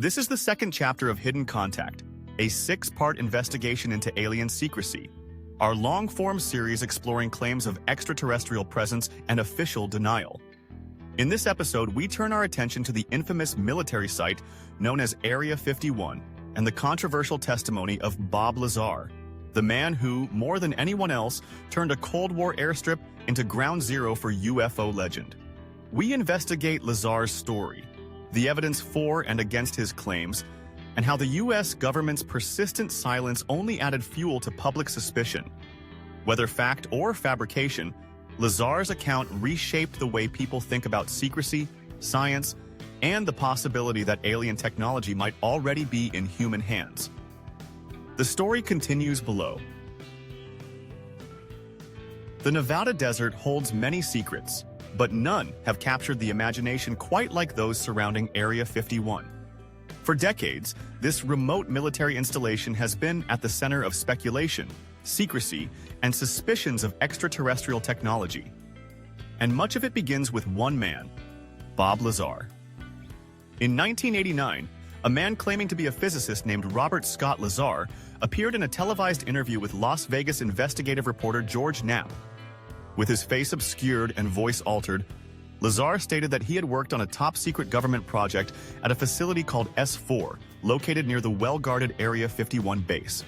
This is the second chapter of Hidden Contact, a 6-part investigation into alien secrecy, our long-form series exploring claims of extraterrestrial presence and official denial. In this episode, we turn our attention to the infamous military site known as Area 51 and the controversial testimony of Bob Lazar, the man who, more than anyone else, turned a Cold War airstrip into ground zero for UFO legend. We investigate Lazar's story, the evidence for and against his claims, and how the U.S. government's persistent silence only added fuel to public suspicion. Whether fact or fabrication, Lazar's account reshaped the way people think about secrecy, science, and the possibility that alien technology might already be in human hands. The story continues below. The Nevada desert holds many secrets, but none have captured the imagination quite like those surrounding Area 51. For decades, this remote military installation has been at the center of speculation, secrecy, and suspicions of extraterrestrial technology. And much of it begins with one man, Bob Lazar. In 1989, a man claiming to be a physicist named Robert Scott Lazar appeared in a televised interview with Las Vegas investigative reporter George Knapp. With his face obscured and voice altered, Lazar stated that he had worked on a top-secret government project at a facility called S4, located near the well-guarded Area 51 base.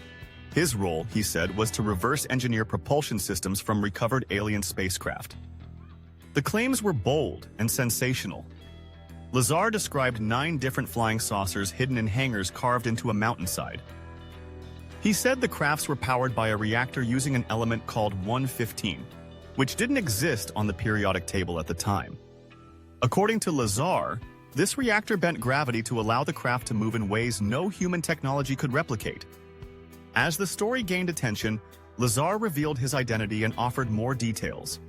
His role, he said, was to reverse engineer propulsion systems from recovered alien spacecraft. The claims were bold and sensational. Lazar described 9 different flying saucers hidden in hangars carved into a mountainside. He said the crafts were powered by a reactor using an element called 115, which didn't exist on the periodic table at the time. According to Lazar, this reactor bent gravity to allow the craft to move in ways no human technology could replicate. As the story gained attention, Lazar revealed his identity and offered more details.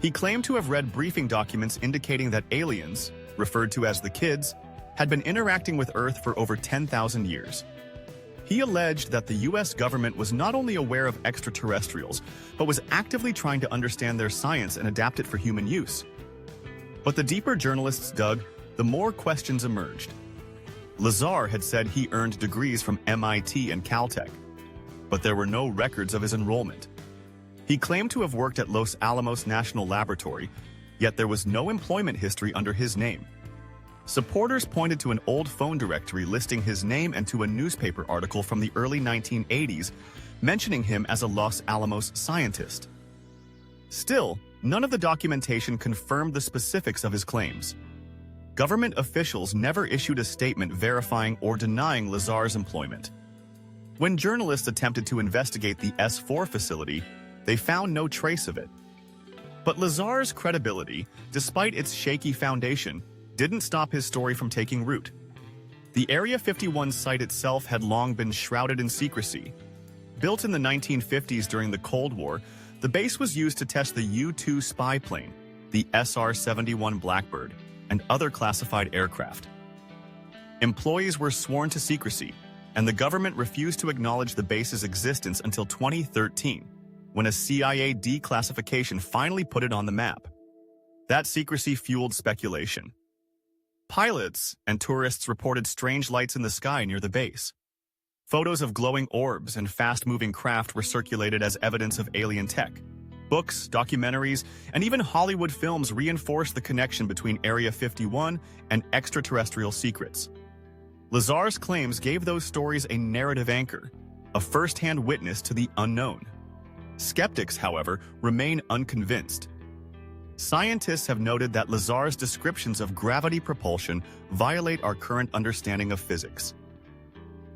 He claimed to have read briefing documents indicating that aliens, referred to as the Kids, had been interacting with Earth for over 10,000 years. He alleged that the U.S. government was not only aware of extraterrestrials, but was actively trying to understand their science and adapt it for human use. But the deeper journalists dug, the more questions emerged. Lazar had said he earned degrees from MIT and Caltech, but there were no records of his enrollment. He claimed to have worked at Los Alamos National Laboratory, yet there was no employment history under his name. Supporters pointed to an old phone directory listing his name and to a newspaper article from the early 1980s mentioning him as a Los Alamos scientist. Still, none of the documentation confirmed the specifics of his claims. Government officials never issued a statement verifying or denying Lazar's employment. When journalists attempted to investigate the S4 facility, they found no trace of it. But Lazar's credibility, despite its shaky foundation, didn't stop his story from taking root. The Area 51 site itself had long been shrouded in secrecy. Built in the 1950s during the Cold War, the base was used to test the U-2 spy plane, the SR-71 Blackbird, and other classified aircraft. Employees were sworn to secrecy, and the government refused to acknowledge the base's existence until 2013, when a CIA declassification finally put it on the map. That secrecy fueled speculation. Pilots and tourists reported strange lights in the sky near the base. Photos of glowing orbs and fast-moving craft were circulated as evidence of alien tech. Books, documentaries, and even Hollywood films reinforced the connection between Area 51 and extraterrestrial secrets. Lazar's claims gave those stories a narrative anchor, a first-hand witness to the unknown. Skeptics, however, remain unconvinced. Scientists have noted that Lazar's descriptions of gravity propulsion violate our current understanding of physics.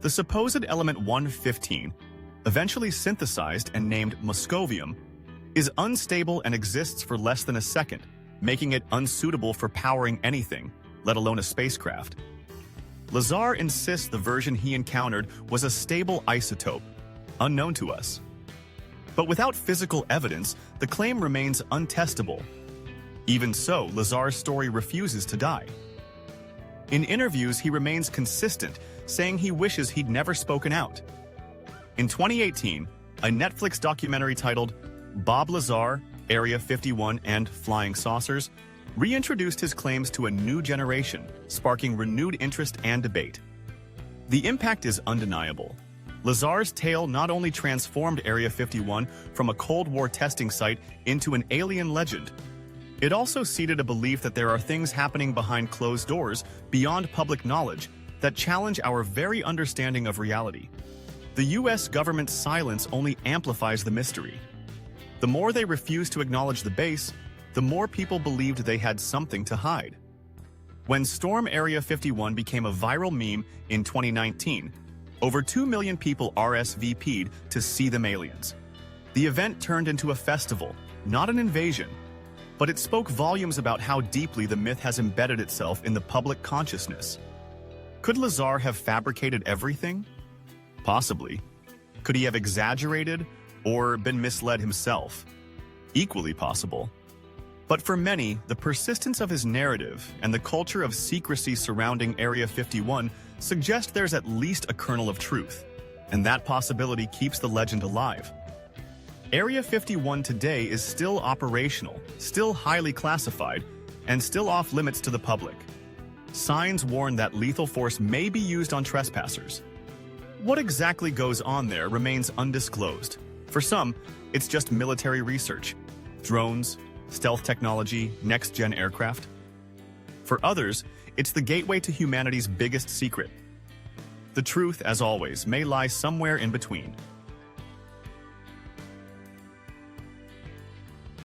The supposed element 115, eventually synthesized and named moscovium, is unstable and exists for less than a second, making it unsuitable for powering anything, let alone a spacecraft. Lazar insists the version he encountered was a stable isotope, unknown to us. But without physical evidence, the claim remains untestable. Even so, Lazar's story refuses to die. In interviews, he remains consistent, saying he wishes he'd never spoken out. In 2018, a Netflix documentary titled Bob Lazar, Area 51 and Flying Saucers reintroduced his claims to a new generation, sparking renewed interest and debate. The impact is undeniable. Lazar's tale not only transformed Area 51 from a Cold War testing site into an alien legend, it also seeded a belief that there are things happening behind closed doors beyond public knowledge that challenge our very understanding of reality. The US government's silence only amplifies the mystery. The more they refused to acknowledge the base, the more people believed they had something to hide. When Storm Area 51 became a viral meme in 2019, over 2 million people RSVP'd to see them aliens. The event turned into a festival, not an invasion, but it spoke volumes about how deeply the myth has embedded itself in the public consciousness. Could Lazar have fabricated everything? Possibly. Could he have exaggerated or been misled himself? Equally possible. But for many, the persistence of his narrative and the culture of secrecy surrounding Area 51 suggest there's at least a kernel of truth, and that possibility keeps the legend alive. Area 51 today is still operational, still highly classified, and still off limits to the public. Signs warn that lethal force may be used on trespassers. What exactly goes on there remains undisclosed. For some, it's just military research, drones, stealth technology, next-gen aircraft. For others, it's the gateway to humanity's biggest secret. The truth, as always, may lie somewhere in between.